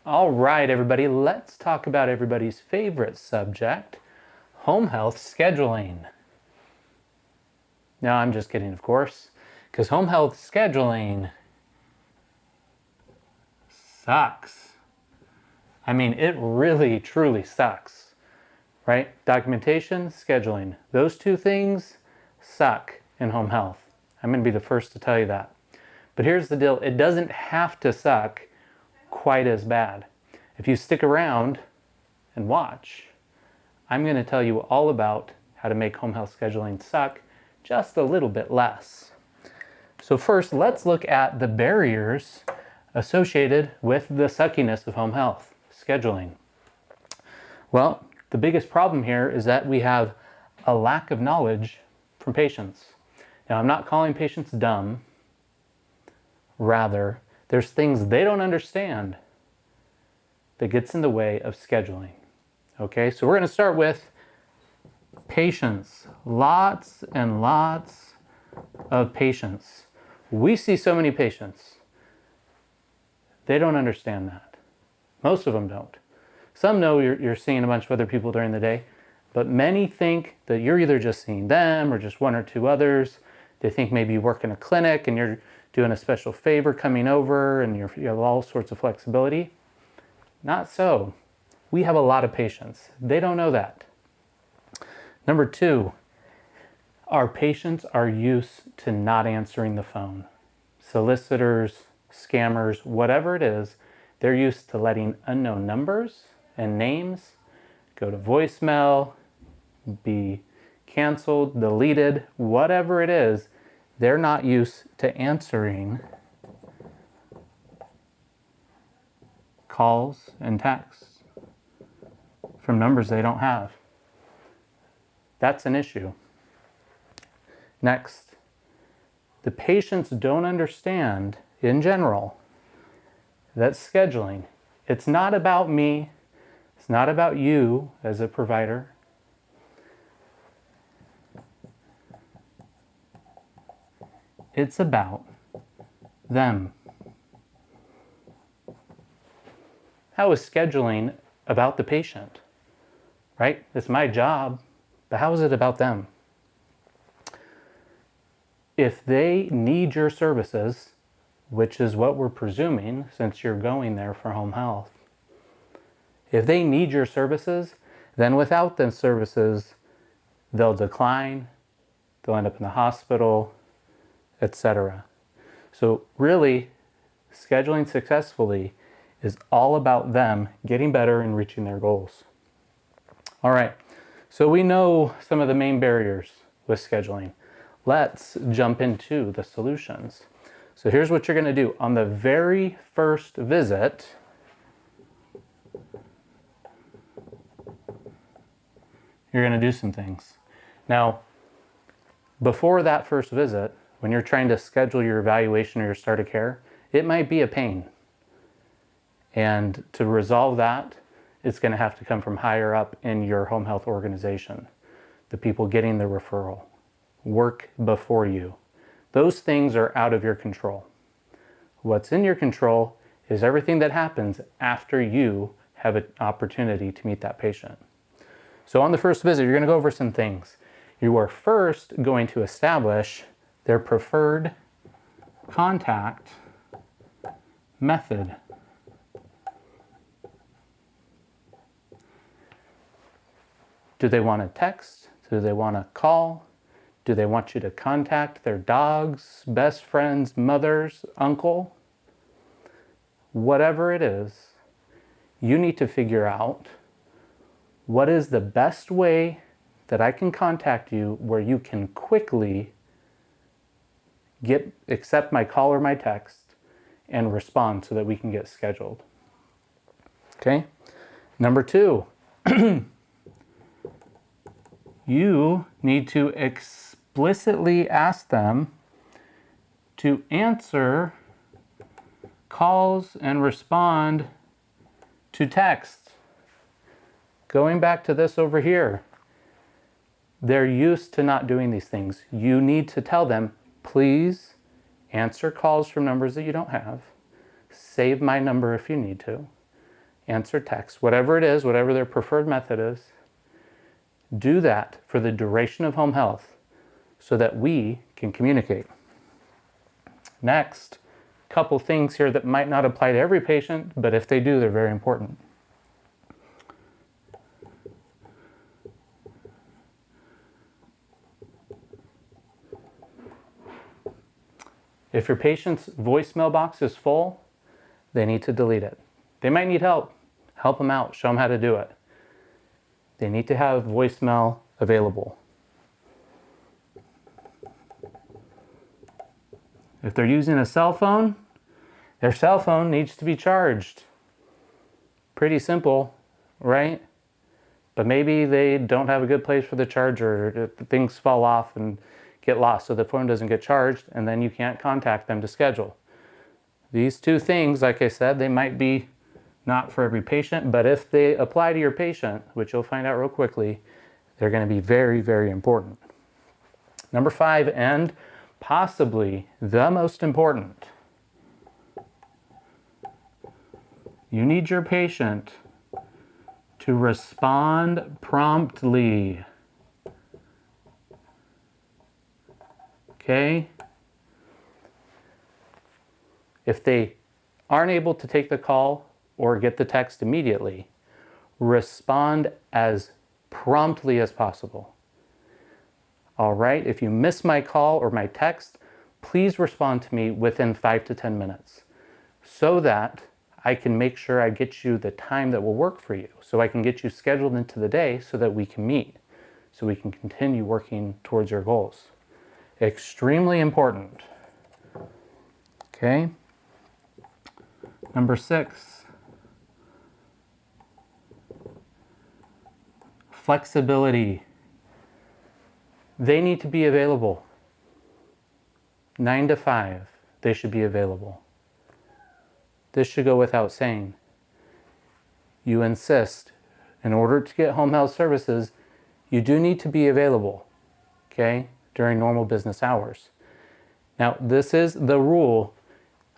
All right, everybody, let's talk about everybody's favorite subject, home health scheduling. No, I'm just kidding, of course, because home health scheduling sucks. I mean, it really, truly sucks, right? Documentation, scheduling, those two things suck in home health. I'm going to be the first to tell you that. But here's the deal, it doesn't have to suck quite as bad. If you stick around and watch, I'm going to tell you all about how to make home health scheduling suck just a little bit less. So first, let's look at the barriers associated with the suckiness of home health scheduling. Well, the biggest problem here is that we have a lack of knowledge from patients. Now, I'm not calling patients dumb. Rather, there's things they don't understand that gets in the way of scheduling. Okay, so we're going to start with patients. Lots and lots of patients. We see so many patients. They don't understand that. Most of them don't. Some know you're seeing a bunch of other people during the day, but many think that you're either just seeing them or just one or two others. They think maybe you work in a clinic and you're doing a special favor coming over and you have all sorts of flexibility. Not so. We have a lot of patients. They don't know that. Number two, our patients are used to not answering the phone. Solicitors, scammers, whatever it is, they're used to letting unknown numbers and names go to voicemail, be canceled, deleted, whatever it is. They're not used to answering calls and texts from numbers they don't have. That's an issue. Next, the patients don't understand, in general, that scheduling, it's not about me, it's not about you as a provider. It's about them. How is scheduling about the patient? Right? It's my job, but how is it about them? If they need your services, which is what we're presuming since you're going there for home health, if they need your services, then without them services, they'll decline, they'll end up in the hospital, etc. So really, scheduling successfully is all about them getting better and reaching their goals. All right, so we know some of the main barriers with scheduling. Let's jump into the solutions. So here's what you're going to do. On the very first visit, you're going to do some things. Now, before that first visit, when you're trying to schedule your evaluation or your start of care, it might be a pain. And to resolve that, it's going to have to come from higher up in your home health organization. The people getting the referral. Work before you. Those things are out of your control. What's in your control is everything that happens after you have an opportunity to meet that patient. So on the first visit, you're going to go over some things. You are first going to establish their preferred contact method. Do they want to text? Do they want to call? Do they want you to contact their dogs, best friends, mothers, uncle? Whatever it is, you need to figure out what is the best way that I can contact you where you can quickly accept my call or my text and respond so that we can get scheduled. Okay? Number two, you need to explicitly ask them to answer calls and respond to texts. Going back to this over here, they're used to not doing these things. You need to tell them, please answer calls from numbers that you don't have. Save my number if you need to. answer text, whatever it is, whatever their preferred method is. Do that for the duration of home health so that we can communicate. Next, couple things here that might not apply to every patient, but if they do, they're very important. If your patient's voicemail box is full, they need to delete it. They might need help. Help them out. Show them how to do it. They need to have voicemail available. If they're using a cell phone, their cell phone needs to be charged. Pretty simple, right? But maybe they don't have a good place for the charger. Things fall off and get lost, so the phone doesn't get charged, and then you can't contact them to schedule. These two things, like I said, they might be not for every patient, but if they apply to your patient, which you'll find out real quickly, they're going to be very, very important. Number 5, and possibly the most important, you need your patient to respond promptly. Okay? If they aren't able to take the call or get the text immediately, respond as promptly as possible. All right, if you miss my call or my text, please respond to me within 5 to 10 minutes so that I can make sure I get you the time that will work for you, so I can get you scheduled into the day so that we can meet, so we can continue working towards your goals. Extremely important. Okay. Number 6, flexibility. They need to be available. 9 to 5, they should be available. This should go without saying. You insist, in order to get home health services, you do need to be available, okay, during normal business hours. Now, this is the rule.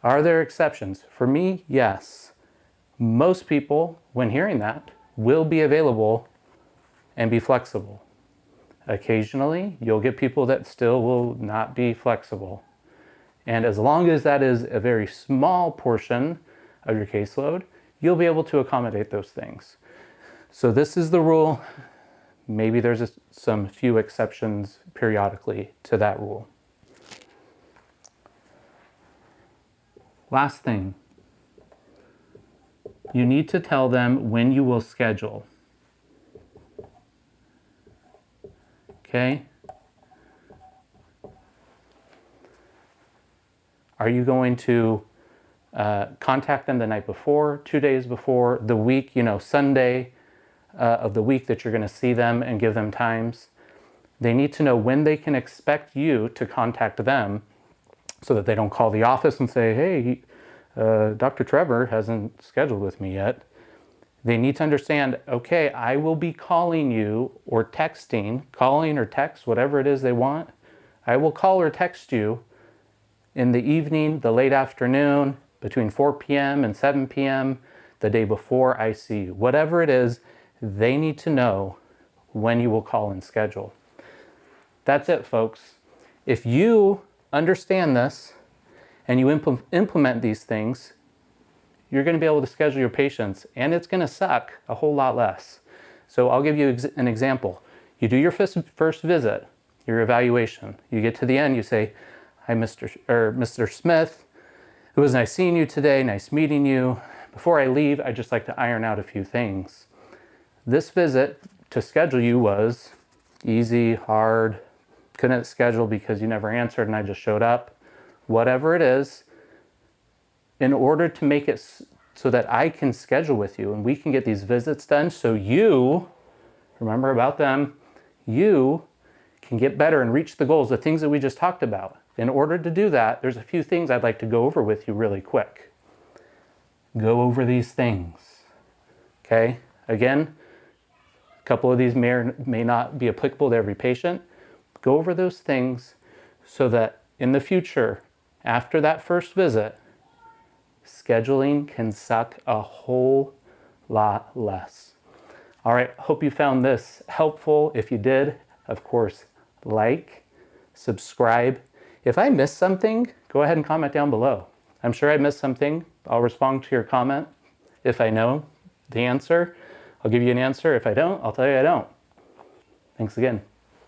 Are there exceptions? For me, yes. Most people, when hearing that, will be available and be flexible. Occasionally, you'll get people that still will not be flexible. And as long as that is a very small portion of your caseload, you'll be able to accommodate those things. So this is the rule. Maybe there's some few exceptions periodically to that rule. Last thing, you need to tell them when you will schedule. Okay? Are you going to contact them the night before, 2 days before, the week, Sunday of the week that you're going to see them, and give them times? They need to know when they can expect you to contact them so that they don't call the office and say, hey, Dr. Trevor hasn't scheduled with me yet. They need to understand, okay, I will be calling you or texting, calling or text, whatever it is they want. I will call or text you in the evening, the late afternoon, between 4 p.m. and 7 p.m., the day before I see you. Whatever it is, they need to know when you will call and schedule. That's it, folks. If you understand this and you implement these things, you're going to be able to schedule your patients, and it's going to suck a whole lot less. So I'll give you an example. You do your first visit, your evaluation. You get to the end, you say, hi, Mr. Smith. It was nice seeing you today, nice meeting you. Before I leave, I'd just like to iron out a few things. This visit to schedule you was easy, hard, couldn't schedule because you never answered and I just showed up. Whatever it is, in order to make it so that I can schedule with you and we can get these visits done so you, remember about them, you can get better and reach the goals, the things that we just talked about. In order to do that, there's a few things I'd like to go over with you really quick. Go over these things, okay? Again, a couple of these may or may not be applicable to every patient. Go over those things so that in the future, after that first visit, scheduling can suck a whole lot less. All right, hope you found this helpful. If you did, of course, like, subscribe. If I missed something, go ahead and comment down below. I'm sure I missed something. I'll respond to your comment. If I know the answer, I'll give you an answer. If I don't, I'll tell you I don't. Thanks again.